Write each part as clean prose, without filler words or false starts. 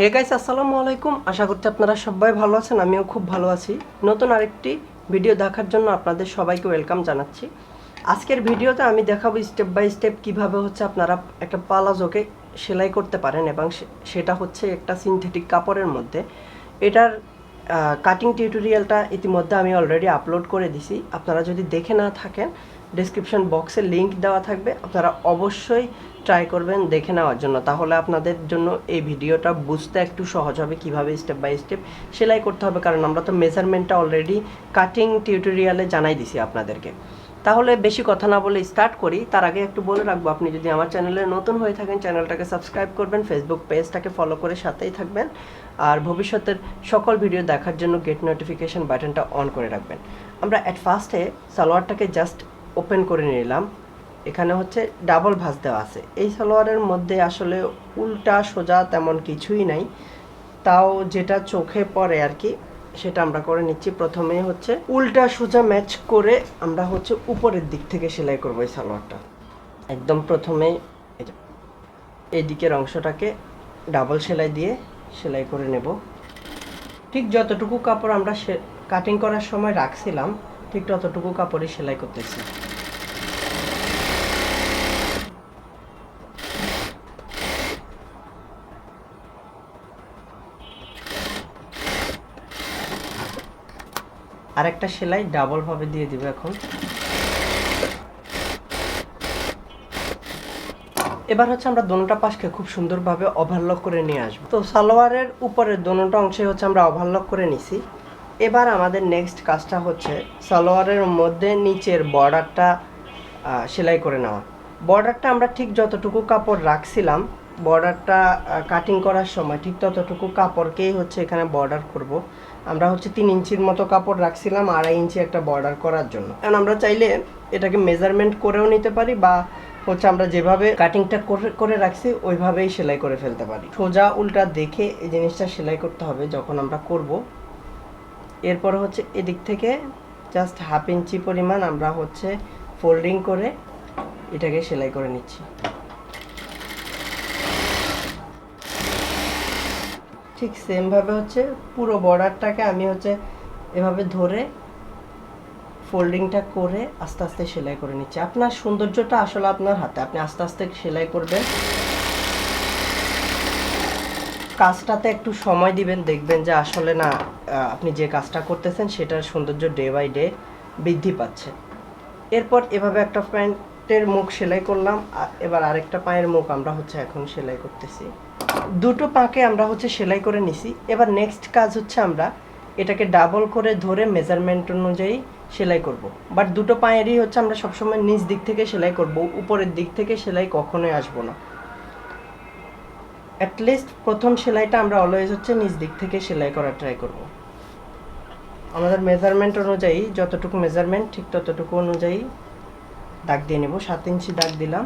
Hey guys, আসসালামু আলাইকুম। আশা করছি আপনারা সবাই ভালো আছেন, আমিও খুব ভালো আছি। নতুন আরেকটি ভিডিও দেখার জন্য আপনাদের সবাইকে ওয়েলকাম জানাচ্ছি। আজকের ভিডিওতে আমি দেখাবো স্টেপ বাই স্টেপ কিভাবে হচ্ছে আপনারা একটা পালাজোকে সেলাই করতে পারেন, এবং সেটা হচ্ছে একটা সিনথেটিক কাপড়ের মধ্যে। এটার কাটিং টিউটোরিয়ালটা ইতিমধ্যে আমি অলরেডি আপলোড করে দিছি। আপনারা যদি দেখে না থাকেন, ডেসক্রিপশন বক্সে লিংক দেওয়া থাকবে, আপনারা অবশ্যই ট্রাই করবেন দেখে নেওয়ার জন্য। তাহলে আপনাদের জন্য এই ভিডিওটা বুঝতে একটু সহজ হবে কিভাবে স্টেপ বাই স্টেপ সেলাই করতে হবে, কারণ আমরা তো মেজারমেন্টটা অলরেডি কাটিং টিউটোরিয়ালে জানাই দিছি আপনাদেরকে। তাহলে বেশি কথা না বলে স্টার্ট করি। তার আগে একটু বলে রাখবো, আপনি যদি আমার চ্যানেলে নতুন হয়ে থাকেন চ্যানেলটাকে সাবস্ক্রাইব করবেন, ফেসবুক পেজটাকে ফলো করে সাথেই থাকবেন, আর ভবিষ্যতের সকল ভিডিও দেখার জন্য গেট নোটিফিকেশন বাটনটা অন করে রাখবেন। আমরা অ্যাট ফার্স্টে সালোয়ারটাকে জাস্ট ওপেন করে নিলাম। এখানে হচ্ছে ডাবল ভাঁজ দেওয়া আছে। এই সালোয়ারের মধ্যে আসলে উল্টা সোজা তেমন কিছুই নাই, তাও যেটা চোখে পড়ে আর কি সেটা আমরা করে নিচ্ছি। প্রথমে হচ্ছে উল্টা সোজা ম্যাচ করে আমরা হচ্ছে উপরের দিক থেকে সেলাই করব এই সালোয়ারটা। একদম প্রথমে এই দিকের অংশটাকে ডাবল সেলাই দিয়ে সেলাই করে নেব। ঠিক যতটুকু কাপড় আমরা কাটিং করার সময় রাখছিলাম ঠিক ততটুকু কাপড়ই সেলাই করতেছি। আরেকটা সেলাই ডাবল ভাবে দিয়ে দিব এখন। এবার হচ্ছে আমরা দোনোটা পাশকে খুব সুন্দরভাবে ওভারলক করে নিয়ে আসবো। তো সালোয়ারের উপরের দোনোটা অংশে হচ্ছে আমরা ওভারলক করে নিছি। এবার আমাদের নেক্সট কাজটা হচ্ছে সালোয়ারের মধ্যে নিচের বর্ডারটা সেলাই করে নেওয়া। বর্ডারটা আমরা ঠিক যতটুকু কাপড় রাখছিলাম বর্ডারটা কাটিং করার সময় ঠিক ততটুকু কাপড়কেই হচ্ছে এখানে বর্ডার করব। আমরা হচ্ছে 3 ইঞ্চির মতো কাপড় রাখছিলাম 2.5 ইঞ্চি একটা বর্ডার করার জন্য। কারণ আমরা চাইলে এটাকে মেজারমেন্ট করেও নিতে পারি, বা হচ্ছে আমরা যেভাবে কাটিংটা করে রাখছি ওইভাবেই সেলাই করে ফেলতে পারি। সোজা উল্টা দেখে এই জিনিসটা সেলাই করতে হবে যখন আমরা করব। এরপর হচ্ছে এদিক থেকে জাস্ট 1/2 ইঞ্চি পরিমাণ আমরা হচ্ছে ফোল্ডিং করে এটাকে সেলাই করে নিচ্ছি। ঠিক সেমভাবে হচ্ছে পুরো বর্ডারটাকে আমি হচ্ছে এভাবে ধরে ফোল্ডিংটা করে আস্তে আস্তে সেলাই করে নিচ্ছি। আপনার সৌন্দর্যটা আসলে আপনার হাতে, আপনি আস্তে আস্তে সেলাই করবেন। কাজটাতে একটু সময় দিবেন, দেখবেন যে আসলে না আপনি যে কাজটা করতেছেন সেটার সৌন্দর্য ডে বাই ডে বৃদ্ধি পাচ্ছে। এরপর এভাবে একটা প্যান্টের মুখ সেলাই করলাম, এবার আরেকটা পায়ের মুখ আমরা হচ্ছে এখন সেলাই করতেছি। দুটো পাকে আমরা হচ্ছে সেলাই করে নিছি। এবার নেক্সট কাজ হচ্ছে আমরা এটাকে ডাবল করে ধরে মেজারমেন্ট অনুযায়ী সেলাই করব। বাট দুটো পায়েরই হচ্ছে আমরা সবসময় নিচ দিক থেকে সেলাই করব, উপরের দিক থেকে সেলাই কখনোই আসবো না। অ্যাটলিস্ট প্রথম সেলাইটা আমরা অলওয়েজ হচ্ছে নিচ দিক থেকে সেলাই করার ট্রাই করব। আমাদের মেজারমেন্ট অনুযায়ী যতটুকু মেজারমেন্ট ঠিক ততটুকু অনুযায়ী দাগ দিয়ে নেব। 7 ইঞ্চি দাগ দিলাম।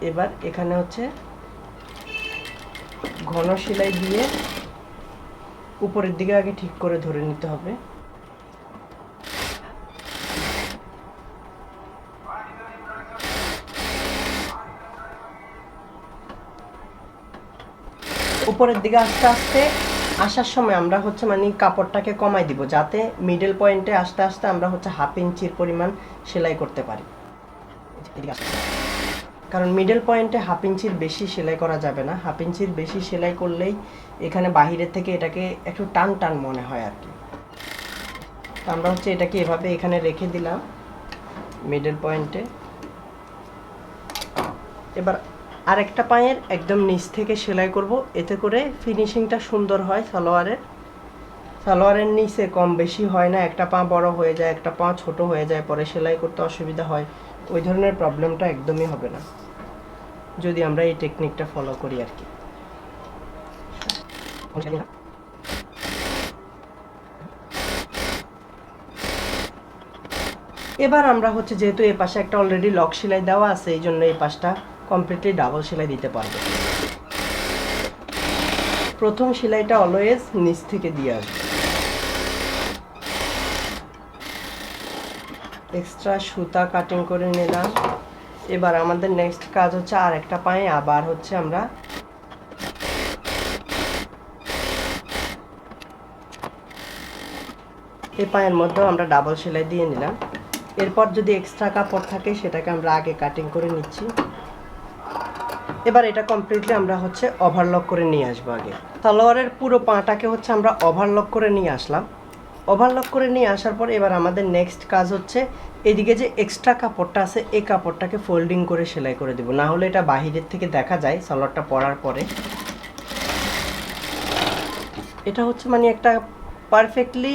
এবার এখানে হচ্ছে ঘন সেলাই দিয়ে উপরের দিকে আগে ঠিক করে ধরে নিতে হবে। উপরের দিকে আস্তে আস্তে আসার সময় আমরা হচ্ছে মানে কাপড়টাকে কমাই দিব, যাতে মিডল পয়েন্টে আস্তে আস্তে আমরা হচ্ছে 1/2 ইঞ্চির পরিমাণ সেলাই করতে পারি। কারণ মিডল পয়েন্টে 1/2 ইঞ্চির বেশি সেলাই করা যাবে না। 1/2 ইঞ্চির বেশি সেলাই করলেই এখানে বাহিরের থেকে এটাকে একটু টান টান মনে হয় আর কি। তো আমরা হচ্ছে এটাকে এভাবে এখানে রেখে দিলাম মিডল পয়েন্টে। এবার আরেকটা পায়ের একদম নিচ থেকে সেলাই করব, এতে করে ফিনিশিংটা সুন্দর হয়। সালোয়ারের নিচে কম বেশি হয় না, একটা পা বড় হয়ে যায় একটা পা ছোট হয়ে যায়, পরে সেলাই করতে অসুবিধা হয়। ওই ধরনের প্রবলেমটা একদমই হবে না যদি আমরা এই টেকনিকটা ফলো করি আর কি। এবার আমরা হচ্ছে যেহেতু এই পাশে একটা অলরেডি লক সেলাই দেওয়া আছে, এই জন্য এই পাশটা কমপ্লিটলি ডাবল সেলাই দিতে পারবো। প্রথম সেলাইটা অলওয়েজ নিচ থেকে দিয়ে আসবে। এক্সট্রা সুতা কাটিং করে নিলাম। এবার আমাদের নেক্সট কাজ হচ্ছে আর একটা পায়ে আবার হচ্ছে আমরা এই পায়ের মধ্যেও আমরা ডাবল সেলাই দিয়ে নিলাম। এরপর যদি এক্সট্রা কাপড় থাকে সেটাকে আমরা আগে কাটিং করে নিচ্ছি। এবার এটা কমপ্লিটলি আমরা হচ্ছে ওভারলক করে নিয়ে আসবো। আগে সালোয়ারের পুরো পাটাকে হচ্ছে আমরা ওভারলক করে নিয়ে আসলাম। ওভারলক করে নিয়ে আসার পর এবার আমাদের নেক্সট কাজ হচ্ছে এদিকে যে এক্সট্রা কাপড়টা আছে এই কাপড়টাকে ফোল্ডিং করে সেলাই করে দেব, না হলে এটা বাহিরের থেকে দেখা যায় সালোয়ারটা পরার পরে। এটা হচ্ছে মানে একটা পারফেক্টলি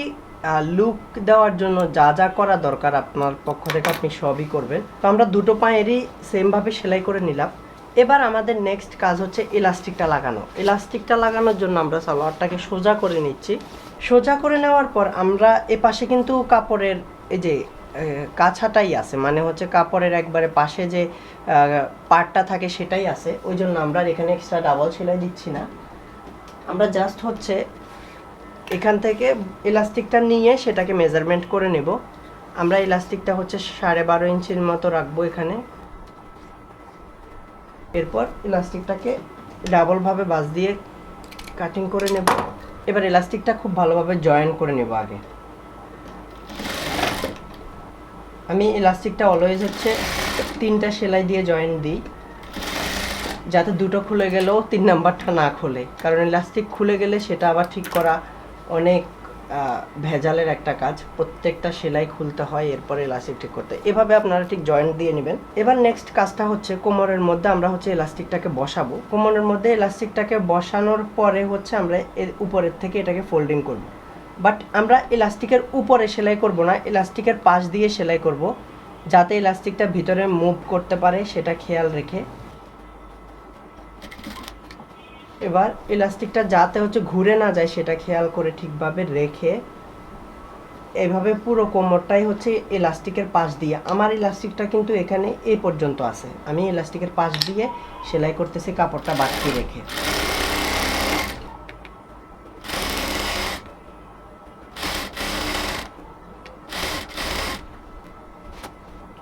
লুক দেওয়ার জন্য যা যা করা দরকার আপনার পক্ষ থেকে আপনি সবই করবেন। তো আমরা দুটো পায়েরই সেমভাবে সেলাই করে নিলাম। এবার আমাদের নেক্সট কাজ হচ্ছে ইলাস্টিকটা লাগানো। ইলাস্টিকটা লাগানোর জন্য আমরা সালোয়ারটাকে সোজা করে নিচ্ছি। সোজা করে নেওয়ার পর আমরা এপাশে কিন্তু কাপড়ের এই যে কাছাটাই আছে, মানে হচ্ছে কাপড়ের একবারে পাশে যে পার্টটা থাকে সেটাই আছে, ওই জন্য আমরা এখানে এক্সট্রা ডাবল সেলাই দিচ্ছি না। আমরা জাস্ট হচ্ছে এখান থেকে ইলাস্টিকটা নিয়ে সেটাকে মেজারমেন্ট করে নেব। আমরা ইলাস্টিকটা হচ্ছে 12.5 ইঞ্চির মতো রাখবো এখানে। এরপর ইলাস্টিকটাকে ডাবলভাবে বাস দিয়ে কাটিং করে নেব। এবার ইলাস্টিকটা খুব ভালোভাবে জয়েন করে নেব। আগে আমি ইলাস্টিকটা অলওয়েজ হচ্ছে 3টা সেলাই দিয়ে জয়েন দিই, যাতে দুটো খুলে গেলেও 3 নাম্বারটা না খোলে, কারণ ইলাস্টিক খুলে গেলে সেটা আবার ঠিক করা অনেক ভেজালের একটা কাজ। প্রত্যেকটা সেলাই খুলতে হয়, এরপরে ইলাস্টিক ঠিক করতে। এভাবে আপনারা ঠিক জয়েন্ট দিয়ে নেবেন। এবার নেক্সট কাজটা হচ্ছে কোমরের মধ্যে আমরা হচ্ছে ইলাস্টিকটাকে বসাবো। কোমরের মধ্যে ইলাস্টিকটাকে বসানোর পরে হচ্ছে আমরা এর উপরের থেকে এটাকে ফোল্ডিং করব। বাট আমরা ইলাস্টিকের উপরে সেলাই করব না, ইলাস্টিকের পাশ দিয়ে সেলাই করব, যাতে ইলাস্টিকটা ভিতরে মুভ করতে পারে সেটা খেয়াল রেখে। এবার ইলাস্টিকটা যাতে হচ্ছে ঘুরে না যায় সেটা খেয়াল করে ঠিকভাবে রেখে এইভাবে পুরো কোমরটাই হচ্ছে ইলাস্টিকের পাশ দিয়ে, আমার ইলাস্টিকটা কিন্তু এখানে এই পর্যন্ত আছে, আমি ইলাস্টিকের পাশ দিয়ে সেলাই করতেছি কাপড়টা বাড়তি রেখে।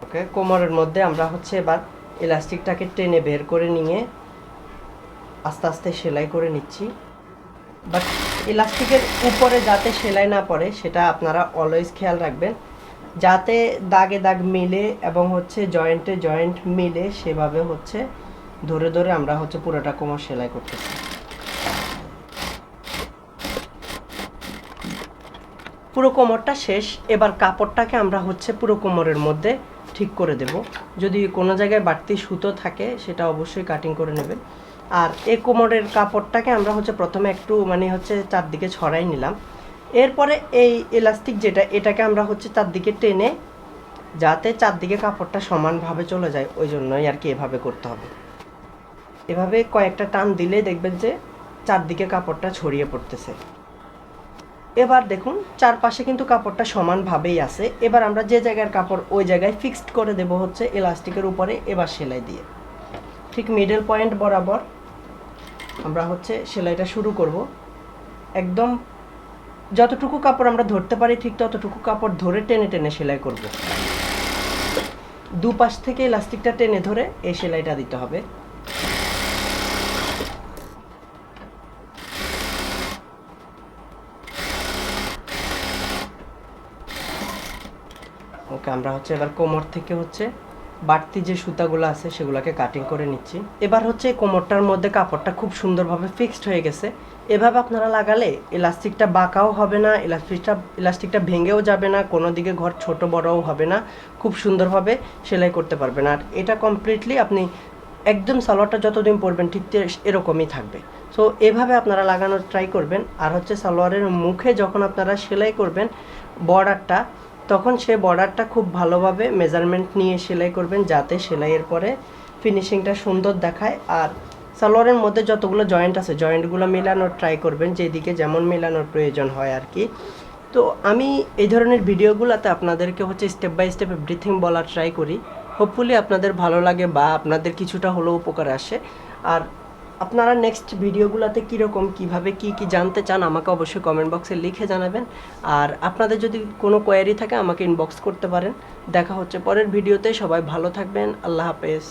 ওকে, কোমরের মধ্যে আমরা হচ্ছে এবার ইলাস্টিকটাকে টেনে বের করে নিয়ে আস্তে আস্তে সেলাই করে নিচ্ছি। বাট ইলাস্টিকের উপরে যাতে সেলাই না পড়ে সেটা আপনারা অলওয়েজ খেয়াল রাখবেন, যাতে দাগে দাগ মিলে এবং হচ্ছে জয়েন্টে জয়েন্ট মিলে সেভাবে হচ্ছে ধরে ধরে আমরা হচ্ছে পুরোটা কোমর সেলাই করতেছি। পুরো কোমরটা শেষ। এবার কাপড়টাকে আমরা হচ্ছে পুরো কোমরের মধ্যে ঠিক করে দেব। যদি কোনো জায়গায় বাড়তি সুতো থাকে সেটা অবশ্যই কাটিং করে নেবেন। আর এই কোমরের কাপড়টাকে আমরা হচ্ছে প্রথমে একটু মানে হচ্ছে চারদিকে ছড়াই নিলাম। এরপরে এই ইলাস্টিক যেটা এটাকে আমরা হচ্ছে চারদিকে টেনে যাতে চারদিকে কাপড়টা সমানভাবে চলে যায়, ওই জন্যই আর কি এভাবে করতে হবে। এভাবে কয়েকটা টান দিলে দেখবেন যে চারদিকে কাপড়টা ছড়িয়ে পড়তেছে। এবার দেখুন চারপাশে কিন্তু কাপড়টা সমানভাবেই আছে। এবার আমরা যে জায়গার কাপড় ওই জায়গায় ফিক্সড করে দেব হচ্ছে ইলাস্টিকের উপরে এবার সেলাই দিয়ে। ঠিক মিডল পয়েন্ট বরাবর আমরা হচ্ছে সেলাইটা শুরু করব। একদম যতটুকু কাপড় আমরা ধরতে পারি ঠিক ততটুকু কাপড় ধরে টেনে টেনে সেলাই করব। দুপাশ থেকে ইলাস্টিকটা টেনে ধরে এই সেলাইটা দিতে হবে। ওকে, আমরা হচ্ছে এবার কোমর থেকে হচ্ছে বাড়তি যে সুতাগুলো আছে সেগুলোকে কাটিং করে নিচ্ছি। এবার হচ্ছে কোমরটার মধ্যে কাপড়টা খুব সুন্দরভাবে ফিক্সড হয়ে গেছে। এভাবে আপনারা লাগালে ইলাস্টিকটা বাঁকাও হবে না, ইলাস্টিকটা ভেঙেও যাবে না, কোনো দিকে ঘর ছোট বড়ও হবে না, খুব সুন্দরভাবে সেলাই করতে পারবেন। আর এটা কমপ্লিটলি আপনি একদম সালোয়ারটা যতদিন পরবেন ঠিক এরকমই থাকবে। সো এভাবে আপনারা লাগানোর ট্রাই করবেন। আর হচ্ছে সালোয়ারের মুখে যখন আপনারা সেলাই করবেন বর্ডারটা, তখন সে বর্ডারটা খুব ভালোভাবে মেজারমেন্ট নিয়ে সেলাই করবেন, যাতে সেলাইয়ের পরে ফিনিশিংটা সুন্দর দেখায়। আর সালোয়ারের মধ্যে যতগুলো জয়েন্ট আছে জয়েন্টগুলো মেলানোর ট্রাই করবেন, যেদিকে যেমন মেলানোর প্রয়োজন হয় আর কি। তো আমি এই ধরনের ভিডিওগুলোতে আপনাদেরকে হচ্ছে স্টেপ বাই স্টেপ এভরিথিং বলার ট্রাই করি। হোপফুলি আপনাদের ভালো লাগে বা আপনাদের কিছুটা হলেও উপকার আসে। আর আপনারা নেক্সট ভিডিওগুলোতে কীরকম কীভাবে কী কী জানতে চান আমাকে অবশ্যই কমেন্ট বক্সে লিখে জানাবেন। আর আপনাদের যদি কোনো কোয়ারি থাকে আমাকে ইনবক্স করতে পারেন। দেখা হচ্ছে পরের ভিডিওতে। সবাই ভালো থাকবেন। আল্লাহ হাফেজ।